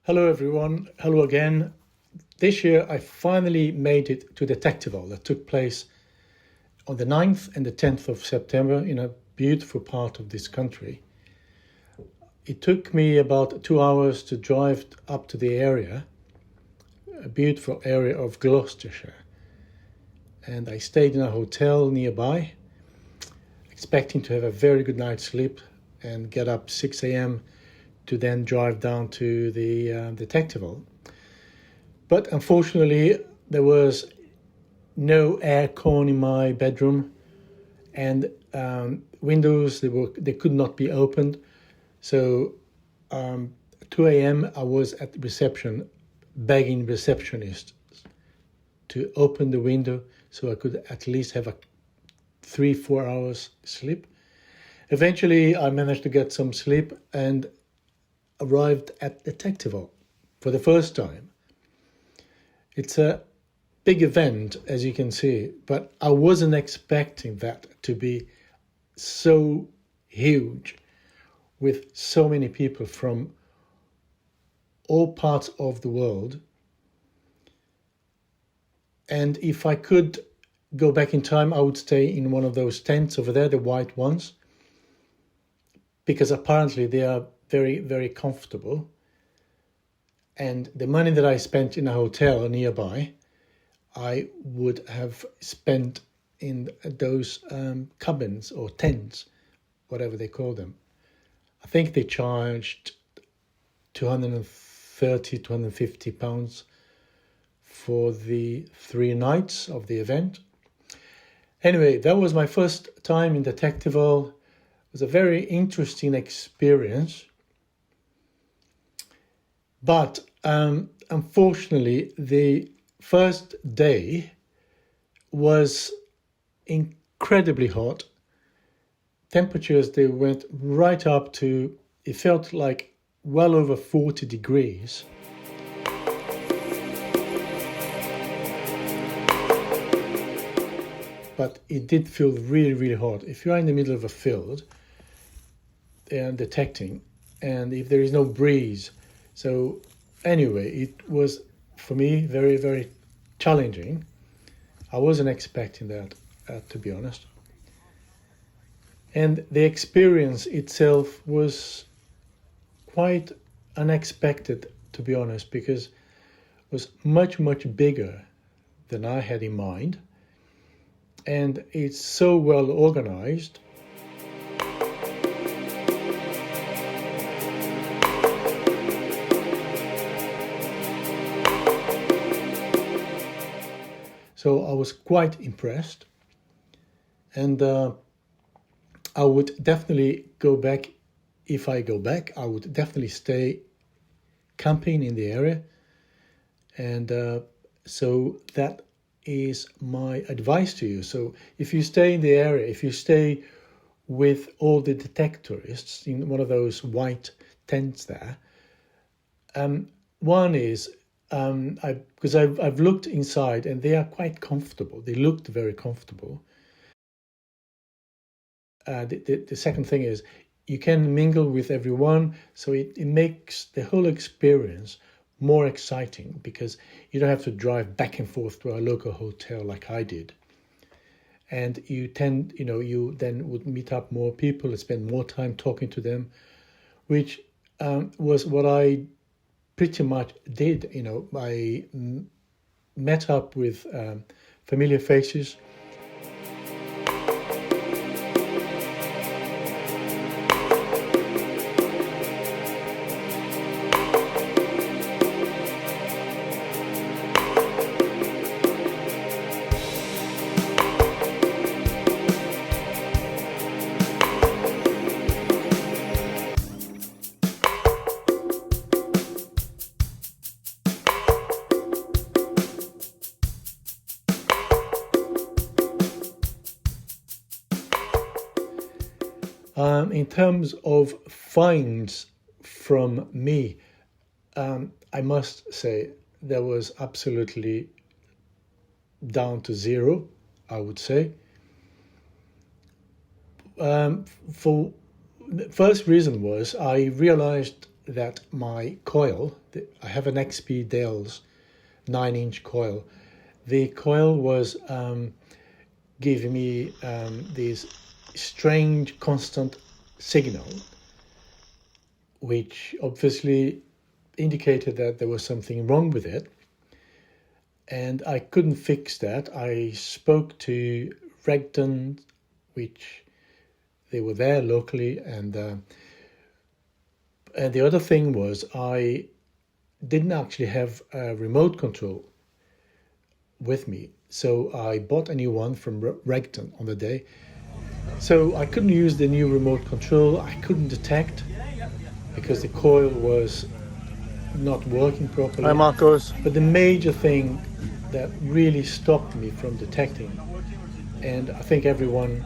Hello everyone, hello again. This year I finally made it to Detectival that took place on the 9th and the 10th of September in a beautiful part of this country. It took me about 2 hours to drive up to the area, a beautiful area of Gloucestershire. And I stayed in a hotel nearby, expecting to have a very good night's sleep and get up 6 a.m. to then drive down to the Detectival. But unfortunately, there was no aircon in my bedroom, and windows they could not be opened. So 2 a.m. I was at the reception, begging receptionists to open the window so I could at least have a 3-4 hours sleep. Eventually, I managed to get some sleep and arrived at Detectival for the first time. It's a big event, as you can see, but I wasn't expecting that to be so huge with so many people from all parts of the world. And if I could go back in time, I would stay in one of those tents over there, the white ones, because apparently they are very, very comfortable. And the money that I spent in a hotel nearby, I would have spent in those cabins or tents, whatever they call them. I think they charged £230, £250 for the 3 nights of the event. Anyway, that was my first time in Detectival. It was a very interesting experience. But unfortunately, the first day was incredibly hot. Temperatures, they went right up to, it felt like well over 40 degrees. But it did feel really, really hot. If you are in the middle of a field and detecting, and if there is no breeze, so anyway, it was for me very, very challenging. I wasn't expecting that, to be honest. And the experience itself was quite unexpected, to be honest, because it was much, much bigger than I had in mind. And it's so well organized. So I was quite impressed, and I would definitely go back. If I go back, I would definitely stay camping in the area. And so that is my advice to you. So if you stay in the area, if you stay with all the detectorists in one of those white tents there, one is, because I've looked inside and they are quite comfortable. They looked very comfortable. The second thing is you can mingle with everyone, so it makes the whole experience more exciting because you don't have to drive back and forth to a local hotel like I did. And you then would meet up more people and spend more time talking to them, which was what I pretty much did. I met up with familiar faces. In terms of finds from me, I must say there was absolutely down to zero, I would say. For the first reason was I realized that my coil, I have an XP Dales 9-inch coil. The coil was giving me this strange constant signal, which obviously indicated that there was something wrong with it. And I couldn't fix that. I spoke to Regton, which they were there locally, and the other thing was I didn't actually have a remote control with me. So I bought a new one from Regton on the day. So I couldn't use the new remote control. I couldn't detect because the coil was not working properly. Hi, Marcos. But the major thing that really stopped me from detecting, and I think everyone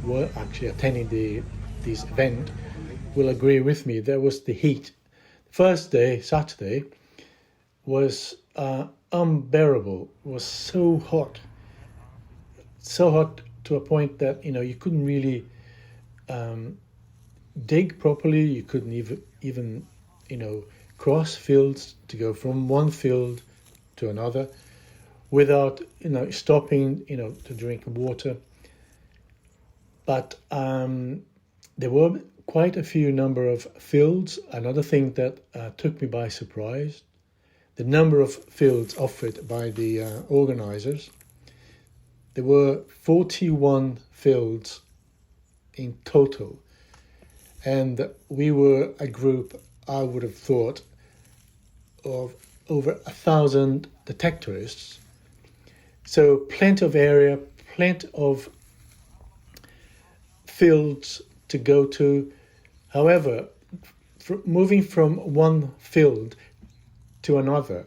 who were actually attending this event will agree with me, that was the heat. First day, Saturday, was unbearable. It was so hot to a point that you couldn't really dig properly. You couldn't even cross fields to go from one field to another without stopping to drink water. But there were quite a few number of fields. Another thing that took me by surprise, the number of fields offered by the organizers. There were 41 fields in total, and we were a group, I would have thought, of over 1,000 detectorists. So plenty of area, plenty of fields to go to. However, moving from one field to another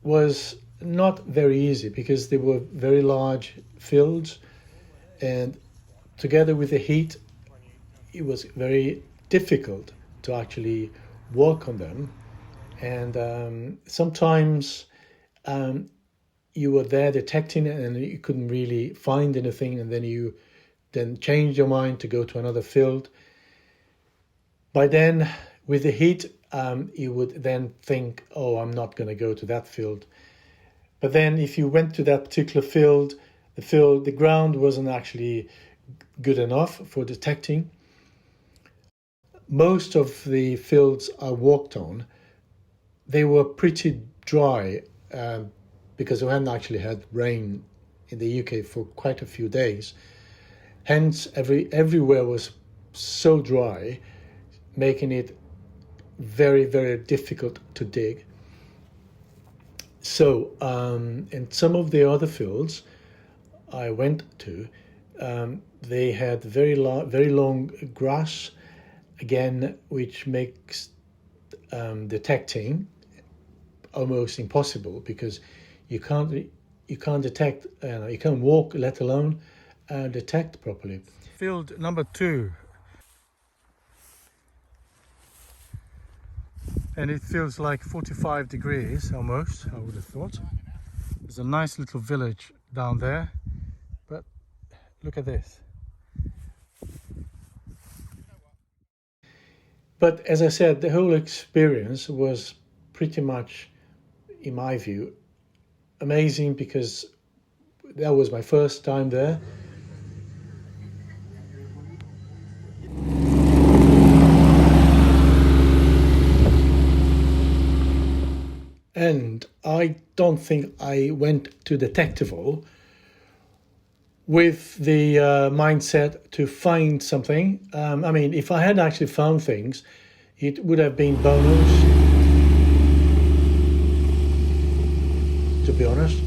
was not very easy because they were very large fields, and together with the heat, it was very difficult to actually walk on them. And sometimes you were there detecting it and you couldn't really find anything, and then you change your mind to go to another field. By then, with the heat, you would then think, oh, I'm not going to go to that field. But then if you went to that particular field, the ground wasn't actually good enough for detecting. Most of the fields I walked on, they were pretty dry because we hadn't actually had rain in the UK for quite a few days. Hence, everywhere was so dry, making it very, very difficult to dig. So, in some of the other fields I went to, they had very long grass, again, which makes detecting almost impossible because you can't detect, you can't walk, let alone detect properly. Field number 2. And it feels like 45 degrees almost, I would have thought. There's a nice little village down there, but look at this. But as I said, the whole experience was pretty much, in my view, amazing because that was my first time there. And I don't think I went to Detectival with the mindset to find something. I mean, if I had actually found things, it would have been bonus, to be honest.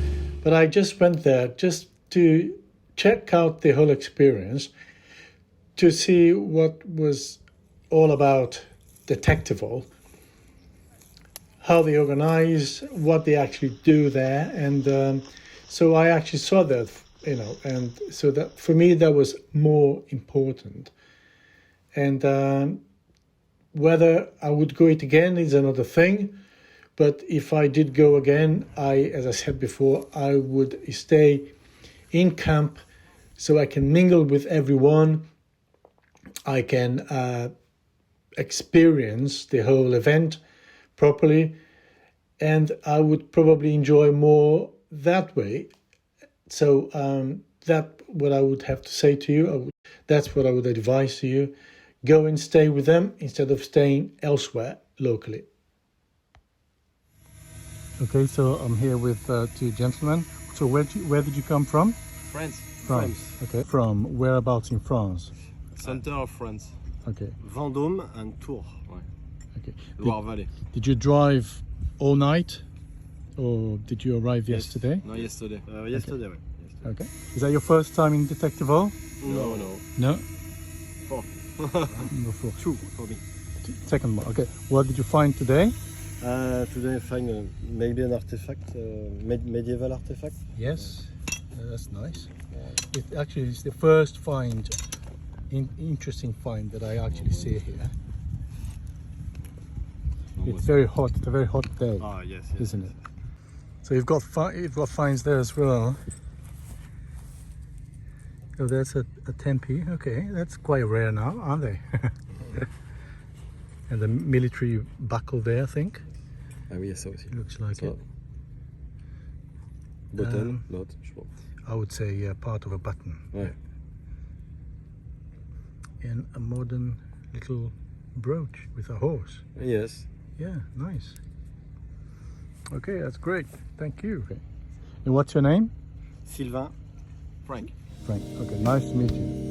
But I just went there just to check out the whole experience, to see what was all about Detectival, how they organize, what they actually do there. And so I actually saw that, and so that for me, that was more important. And whether I would go it again is another thing. But if I did go again, as I said before, I would stay in camp so I can mingle with everyone. I can experience the whole event properly, and I would probably enjoy more that way. So that's what I would have to say to you. That's what I would advise to you. Go and stay with them instead of staying elsewhere locally. Okay, so I'm here with two gentlemen. So where did you come from? France. France. Okay. From whereabouts in France? Center of France. Okay. Vendôme and Tours. Ouais. Okay. Loire Valley. Did you drive all night, or did you arrive yesterday? No, yesterday. Yesterday, ouais. Okay. Is that your first time in Detectival? No, no. No. Four. Before. Two for me. Second one. Okay. What did you find today? Today I find maybe an artifact, medieval artifact. Yes. That's nice. It actually is the first find, interesting find that I actually see here. It's very hot. It's a very hot day, Ah yes, isn't it? So you've got finds there as well. Oh, that's a tempe. Okay, that's quite rare now, aren't they? And the military buckle there, I think. Ah oui, il y a ça aussi. Looks like Ça. it. Button, note, je pense. I would say part of a button. Ouais. And a modern little brooch with a horse. Yes. Yeah, nice. Okay, that's great. Thank you. Okay. And what's your name? Sylvain. Frank. Frank. Okay, nice to meet you.